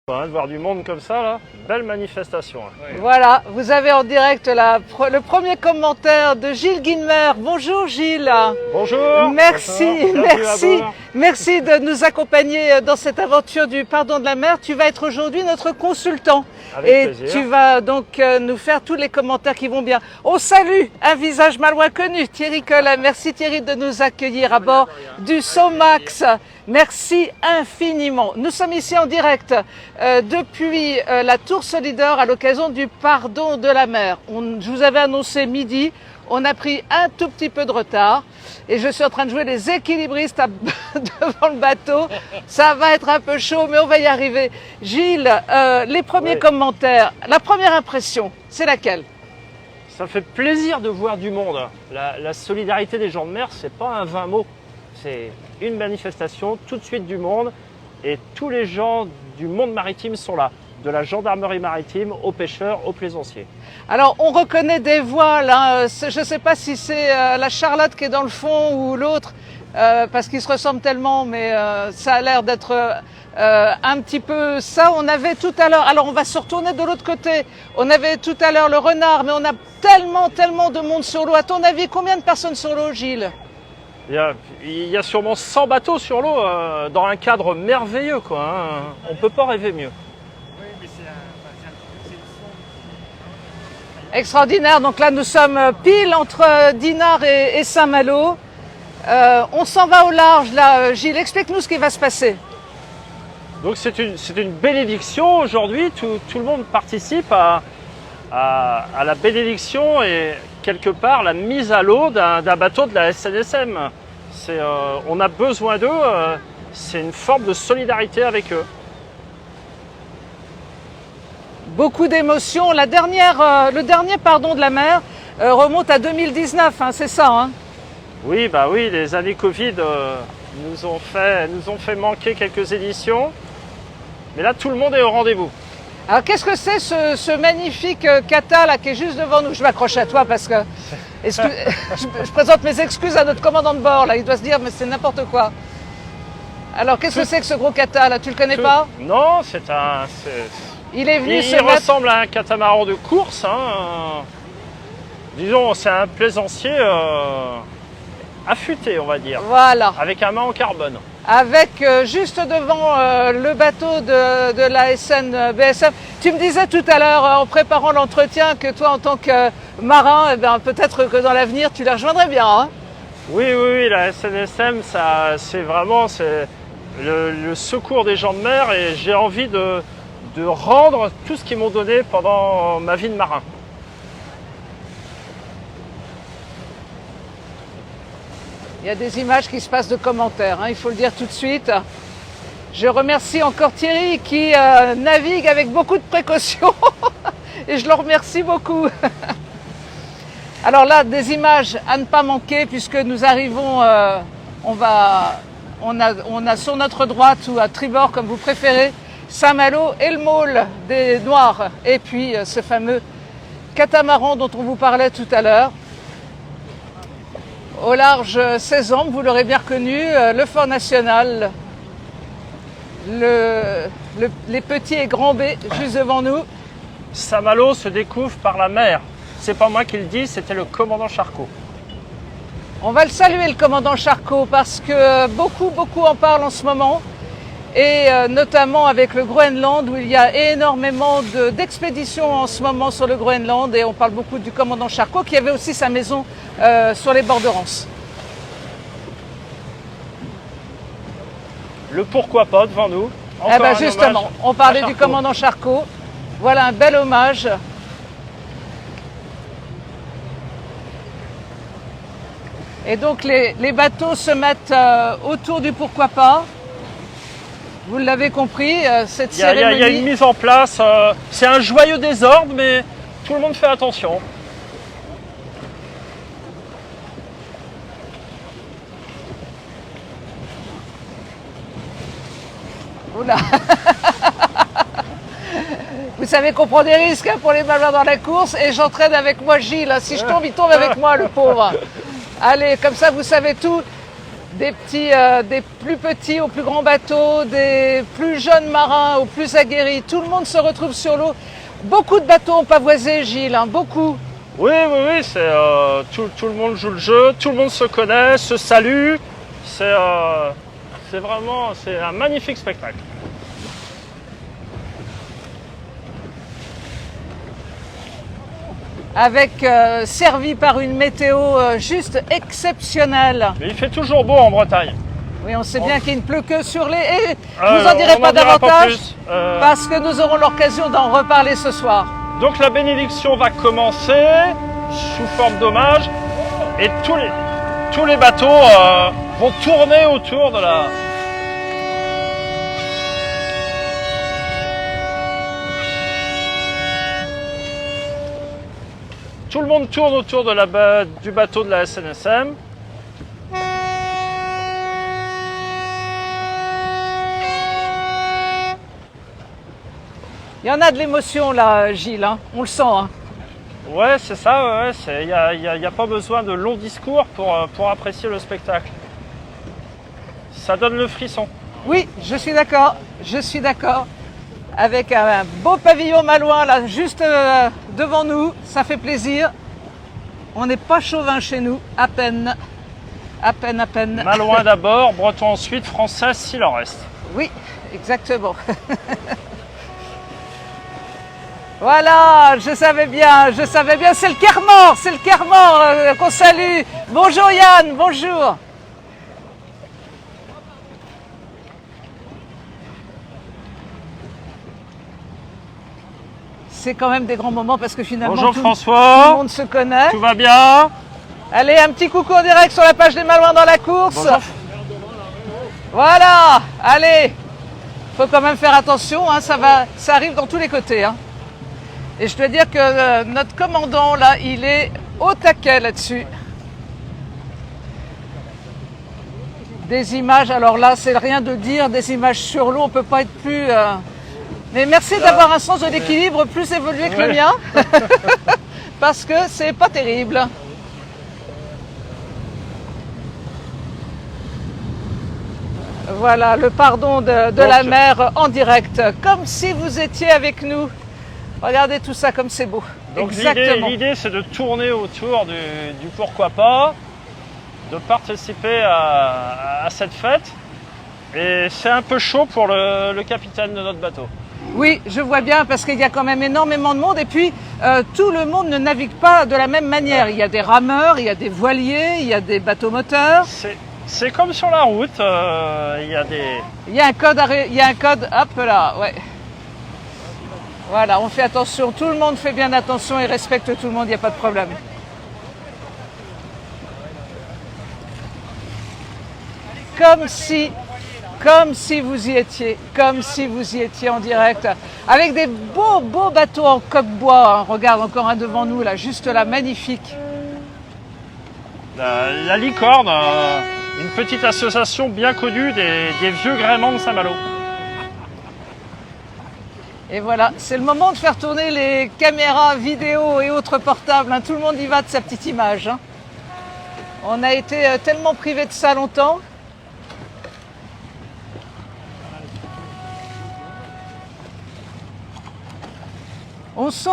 De voir du monde comme ça, là, belle manifestation. Ouais. Voilà, vous avez en direct le premier commentaire de Gilles Guilmer. Bonjour Gilles. Bonjour. Merci, merci de nous accompagner dans cette aventure du pardon de la mer. Tu vas être aujourd'hui notre consultant. Avec plaisir. Tu vas donc nous faire tous les commentaires qui vont bien. On salue un visage mal loin connu, Thierry Collet. Merci Thierry de nous accueillir à bord du Somax. Merci infiniment. Nous sommes ici en direct depuis la Tour Solidor à l'occasion du pardon de la mer. Je vous avais annoncé midi, on a pris un tout petit peu de retard et je suis en train de jouer les équilibristes devant le bateau. Ça va être un peu chaud mais on va y arriver. Gilles, les premiers commentaires, la première impression, c'est laquelle? Ça fait plaisir de voir du monde. La solidarité des gens de mer, c'est pas un vain mot. C'est une manifestation, tout de suite du monde, et tous les gens du monde maritime sont là, de la gendarmerie maritime aux pêcheurs, aux plaisanciers. Alors on reconnaît des voiles, hein. Je ne sais pas si c'est la Charlotte qui est dans le fond ou l'autre, parce qu'ils se ressemblent tellement, mais ça a l'air d'être un petit peu ça. On avait tout à l'heure, alors on va se retourner de l'autre côté, on avait tout à l'heure le renard, mais on a tellement de monde sur l'eau. À ton avis, combien de personnes sur l'eau, Gilles? Il y a sûrement 100 bateaux sur l'eau dans un cadre merveilleux, quoi, hein. On ne peut pas rêver mieux. Oui, mais c'est Extraordinaire. Donc là, nous sommes pile entre Dinard et Saint-Malo. On s'en va au large, là. Gilles, explique-nous ce qui va se passer. Donc c'est une bénédiction aujourd'hui. Tout le monde participe à la bénédiction et quelque part la mise à l'eau d'un bateau de la SNSM. On a besoin d'eux, c'est une forme de solidarité avec eux. Beaucoup d'émotions. Le dernier pardon de la mer remonte à 2019, hein, c'est ça, hein? Oui, les années Covid nous ont fait manquer quelques éditions. Mais là, tout le monde est au rendez-vous. Alors qu'est-ce que c'est ce magnifique kata là qui est juste devant nous? Je m'accroche à toi parce que je présente mes excuses à notre commandant de bord là. Il doit se dire mais c'est n'importe quoi. Alors qu'est-ce que c'est que ce gros kata là? Tu le connais pas? Non, Il est venu il ressemble à un catamaran de course. Hein. Disons, c'est un plaisancier affûté, on va dire. Voilà. Avec un mât en carbone. Avec juste devant le bateau de la SNBSM. Tu me disais tout à l'heure en préparant l'entretien que toi en tant que marin, eh ben, peut-être que dans l'avenir tu les rejoindrais bien. Hein? Oui, la SNSM, c'est vraiment le secours des gens de mer et j'ai envie de rendre tout ce qu'ils m'ont donné pendant ma vie de marin. Il y a des images qui se passent de commentaires, hein, il faut le dire tout de suite. Je remercie encore Thierry qui navigue avec beaucoup de précautions et je le remercie beaucoup. Alors là, des images à ne pas manquer puisque nous arrivons, on a sur notre droite ou à tribord comme vous préférez, Saint-Malo et le môle des Noirs et puis ce fameux catamaran dont on vous parlait tout à l'heure. Au large 16 ans, vous l'aurez bien reconnu, le Fort National, les petits et grands baies juste devant nous. Saint-Malo se découvre par la mer. C'est pas moi qui le dis, c'était le commandant Charcot. On va le saluer, le commandant Charcot, parce que beaucoup en parlent en ce moment. Et notamment avec le Groenland, où il y a énormément d'expéditions en ce moment sur le Groenland. Et on parle beaucoup du commandant Charcot, qui avait aussi sa maison sur les bords de Rance. Le pourquoi pas devant nous. Eh ben justement, on parlait du commandant Charcot. Voilà un bel hommage. Et donc les bateaux se mettent autour du pourquoi pas. Vous l'avez compris, cette cérémonie... Il y a une mise en place, c'est un joyeux désordre, mais tout le monde fait attention. Oula. Vous savez qu'on prend des risques hein, pour les malins dans la course, et j'entraîne avec moi Gilles. Si je tombe, il tombe avec moi, le pauvre. Allez, comme ça, vous savez tout. des plus petits aux plus grands bateaux, des plus jeunes marins aux plus aguerris. Tout le monde se retrouve sur l'eau. Beaucoup de bateaux ont pavoisé, Gilles, hein, beaucoup. Oui, c'est tout le monde joue le jeu, tout le monde se connaît, se salue. C'est un magnifique spectacle. Avec servi par une météo juste exceptionnelle. Mais il fait toujours beau en Bretagne. Oui, on sait bien qu'il ne pleut que sur les... Et je vous en dirai pas dira davantage plus. parce que nous aurons l'occasion d'en reparler ce soir. Donc la bénédiction va commencer sous forme d'hommage et tous les bateaux vont tourner autour de la... Tout le monde tourne autour du bateau de la SNSM. Il y en a de l'émotion là, Gilles, hein. On le sent. Hein. Ouais, c'est ça, il n'y a pas besoin de longs discours pour apprécier le spectacle. Ça donne le frisson. Oui, je suis d'accord. Avec un beau pavillon malouin là, juste devant nous, ça fait plaisir. On n'est pas chauvin chez nous, à peine. Malouin d'abord, breton ensuite, français s'il en reste. Oui, exactement. Voilà, je savais bien, c'est le Kermor qu'on salue. Bonjour Yann, bonjour. C'est quand même des grands moments parce que finalement Bonjour tout François, le monde se connaît. tout va bien? Allez, un petit coucou en direct sur la page des Malouins dans la course. Bonjour. Voilà, allez. Faut quand même faire attention, hein, ça arrive dans tous les côtés. Hein. Et je dois dire que notre commandant là, il est au taquet là-dessus. Des images, alors là, c'est rien de dire, des images sur l'eau, on peut pas être plus... Mais merci d'avoir un sens de l'équilibre plus évolué que le mien, parce que c'est pas terrible. Voilà, le pardon de la mer en direct, comme si vous étiez avec nous. Regardez tout ça comme c'est beau. Donc exactement. l'idée c'est de tourner autour du pourquoi pas, de participer à cette fête. Et c'est un peu chaud pour le capitaine de notre bateau. Oui, je vois bien parce qu'il y a quand même énormément de monde et puis tout le monde ne navigue pas de la même manière. Il y a des rameurs, il y a des voiliers, il y a des bateaux moteurs. C'est comme sur la route, il y a des... Il y a un code, hop là, ouais. Voilà, on fait attention, tout le monde fait bien attention et respecte tout le monde, il n'y a pas de problème. Comme si vous y étiez, en direct, avec des beaux bateaux en coque-bois. Hein. Regarde, encore un devant nous, là, juste là, magnifique. La Licorne, une petite association bien connue des vieux gréements de Saint-Malo. Et voilà, c'est le moment de faire tourner les caméras vidéo et autres portables. Hein. Tout le monde y va de sa petite image. Hein. On a été tellement privés de ça longtemps. On sent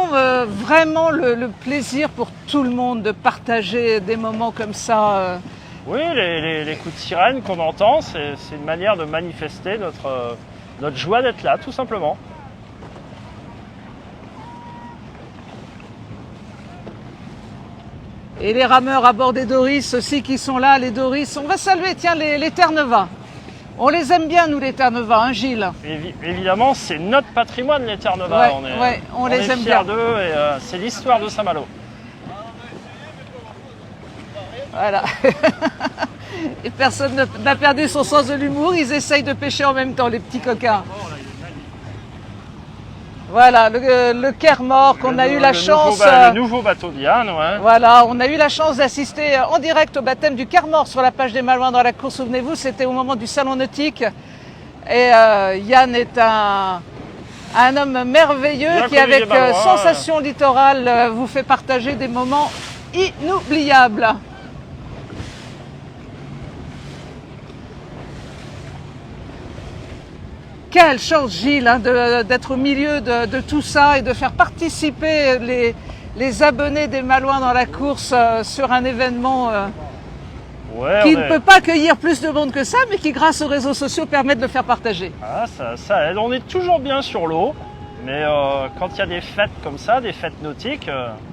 vraiment le plaisir pour tout le monde de partager des moments comme ça. Oui, les coups de sirène qu'on entend, c'est une manière de manifester notre joie d'être là, tout simplement. Et les rameurs à bord des Doris aussi qui sont là, les Doris. On va saluer, tiens, les Terre-Neuva. On les aime bien, nous, les Terre-Neuva, hein, Gilles? Évidemment, c'est notre patrimoine, les Terre-Neuva. Ouais, on les aime bien. On est fiers d'eux et c'est l'histoire de Saint-Malo. Voilà. Et personne n'a perdu son sens de l'humour. Ils essayent de pêcher en même temps, les petits coquins. Voilà, le Kermor qu'on a eu la chance... Le nouveau bateau Diane, ouais. Voilà, on a eu la chance d'assister en direct au baptême du Kermor sur la page des Malouins dans la course. Souvenez-vous, c'était au moment du salon nautique. Et Yann est un homme merveilleux bien qui, avec Sensation Littorale, vous fait partager des moments inoubliables. Quelle chance, Gilles, hein, d'être au milieu de tout ça et de faire participer les abonnés des Malouins dans la course sur un événement Ouais, qui ne peut pas accueillir plus de monde que ça, mais qui, grâce aux réseaux sociaux, permet de le faire partager. Ah, ça aide. On est toujours bien sur l'eau, mais quand il y a des fêtes comme ça, des fêtes nautiques,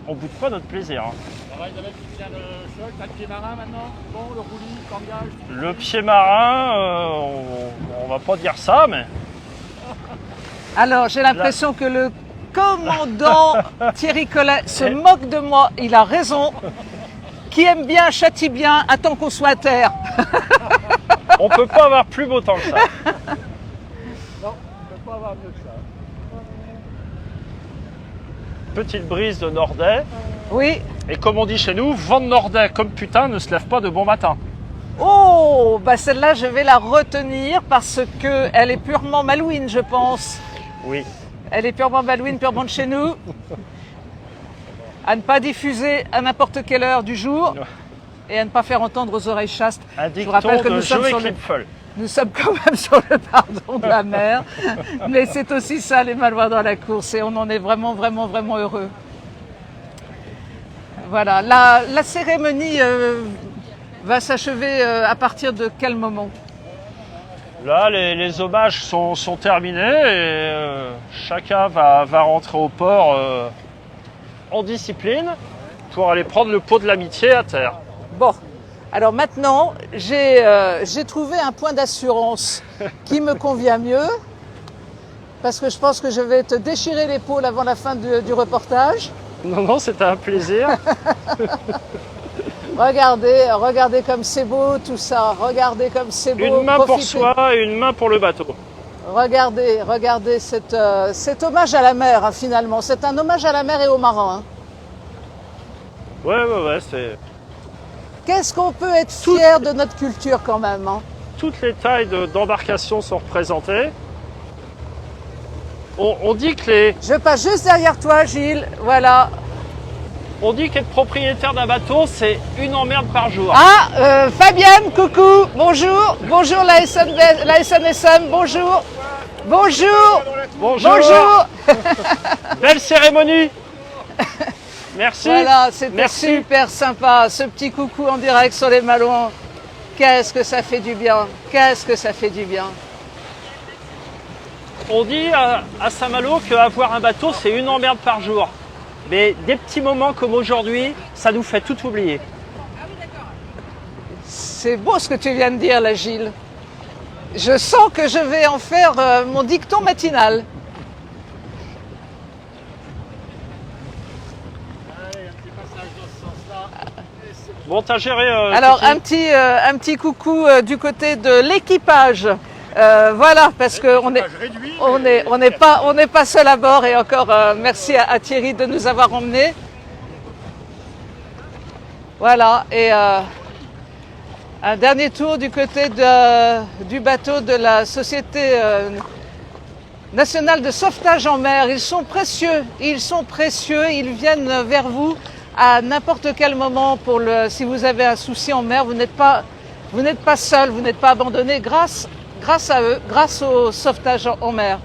on boude pas notre plaisir. Hein. Ça va, Isabelle, tu viens de choc, t'as le pied marin maintenant? Bon, le roulis, cordillage? Le pied marin, on va pas dire ça, mais Alors, j'ai l'impression que le commandant Thierry Collet se moque de moi. Il a raison. Qui aime bien, châtie bien, attend qu'on soit à terre. on peut pas avoir plus beau temps que ça. Non, on peut pas avoir mieux que ça. Petite brise de nordais. Oui. Et comme on dit chez nous, vent de nordais comme putain ne se lève pas de bon matin. Oh, bah celle-là, je vais la retenir parce que elle est purement malouine, je pense. Oui. Elle est purement malouine, purement de chez nous. À ne pas diffuser à n'importe quelle heure du jour et à ne pas faire entendre aux oreilles chastes. Un Je vous rappelle que dicton de nous sommes, Joe sur le, Clipfel. nous sommes quand même sur le pardon de la mer. Mais c'est aussi ça, les Malouins dans la course. Et on en est vraiment, vraiment, vraiment heureux. Voilà. La cérémonie va s'achever à partir de quel moment? Là, les hommages sont terminés et chacun va rentrer au port en discipline pour aller prendre le pot de l'amitié à terre. Bon, alors maintenant, j'ai trouvé un point d'assurance qui me convient mieux, parce que je pense que je vais te déchirer l'épaule avant la fin du reportage. Non, c'était un plaisir. Regardez comme c'est beau tout ça, regardez comme c'est beau. Une main pour profitez. soi et une main pour le bateau. Regardez cet hommage à la mer, hein, finalement. C'est un hommage à la mer et aux marins. Hein. Ouais, c'est... Qu'est-ce qu'on peut être fier de notre culture quand même, hein. Toutes les tailles d'embarcation sont représentées. On dit que Je passe juste derrière toi, Gilles. Voilà. on dit qu'être propriétaire d'un bateau, c'est une emmerde par jour. Ah, Fabienne, coucou, bonjour. Bonjour la SNSM, bonjour. Bonjour. Bonjour. Belle cérémonie. Merci. Voilà, c'était Merci. super sympa. Ce petit coucou en direct sur les Malouins. Qu'est-ce que ça fait du bien. Qu'est-ce que ça fait du bien. On dit à Saint-Malo qu'avoir un bateau, c'est une emmerde par jour. Mais des petits moments comme aujourd'hui, ça nous fait tout oublier. C'est beau ce que tu viens de dire là, Gilles. Je sens que je vais en faire mon dicton matinal. Allez, un petit passage dans ce sens-là. Bon, t'as géré... Alors, Kiki un petit coucou du côté de l'équipage. Voilà, parce qu'on est, Réduit, on n'est pas seul à bord et encore merci à Thierry de nous avoir emmenés. Voilà, et un dernier tour du côté du bateau de la Société nationale de sauvetage en mer. Ils sont précieux, ils viennent vers vous à n'importe quel moment si vous avez un souci en mer, vous n'êtes pas seul, vous n'êtes pas abandonné grâce à eux, grâce au sauvetage en mer.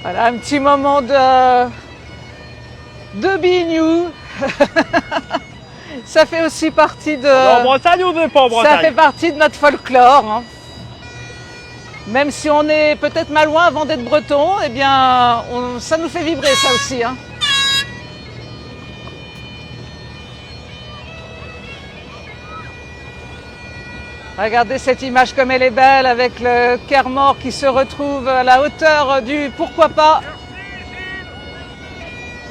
Voilà, un petit moment de bignou. Ça fait aussi partie On est en Bretagne ou on n'est pas en ça fait Bretagne? partie de notre folklore. Hein. Même si on est peut-être malouin avant d'être breton, eh bien, ça nous fait vibrer ça aussi. Hein. Regardez cette image comme elle est belle avec le Quermort qui se retrouve à la hauteur du pourquoi pas.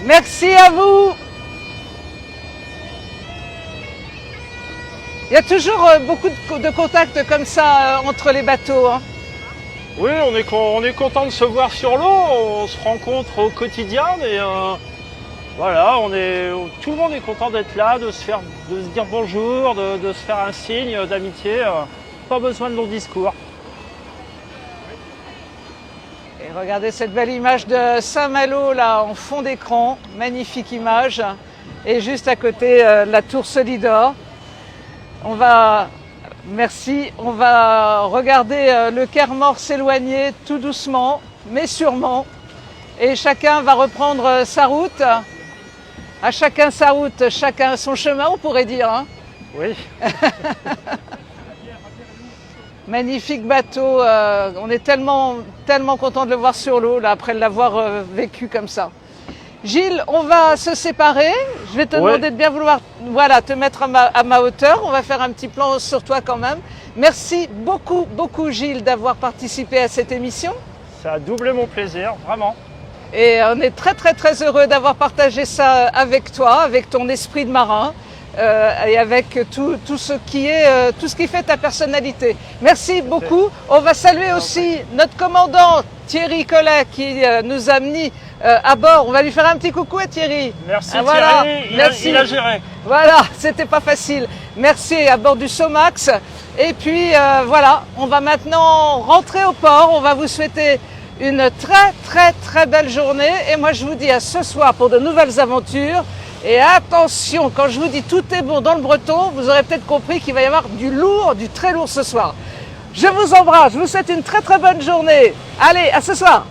Merci à vous. Il y a toujours beaucoup de contacts comme ça entre les bateaux. Hein. Oui, on est content de se voir sur l'eau, on se rencontre au quotidien, mais voilà, tout le monde est content d'être là, de se dire bonjour, de se faire un signe d'amitié. Pas besoin de long discours. Et regardez cette belle image de Saint-Malo là en fond d'écran, magnifique image. Et juste à côté la tour Solidor. Merci, on va regarder le Quermort s'éloigner tout doucement, mais sûrement. Et chacun va reprendre sa route. À chacun sa route, chacun son chemin, on pourrait dire. Hein. Oui. Magnifique bateau, on est tellement content de le voir sur l'eau, là, après l'avoir vécu comme ça. Gilles, on va se séparer. Je vais te demander de bien vouloir te mettre à ma hauteur. On va faire un petit plan sur toi quand même. Merci beaucoup, beaucoup Gilles d'avoir participé à cette émission. Ça a doublé mon plaisir, vraiment. Et on est très, très, très heureux d'avoir partagé ça avec toi, avec ton esprit de marin. Et avec tout ce qui fait ta personnalité. Merci beaucoup. On va saluer aussi notre commandant Thierry Collet qui nous a mis à bord. On va lui faire un petit coucou à Thierry. Merci voilà. Thierry, Merci. Il a géré. Voilà, c'était pas facile. Merci à bord du Somax. Et puis voilà, on va maintenant rentrer au port. On va vous souhaiter une très très très belle journée. Et moi je vous dis à ce soir pour de nouvelles aventures. Et attention, quand je vous dis tout est bon dans le Breton, vous aurez peut-être compris qu'il va y avoir du lourd, du très lourd ce soir. Je vous embrasse, je vous souhaite une très très bonne journée. Allez, à ce soir.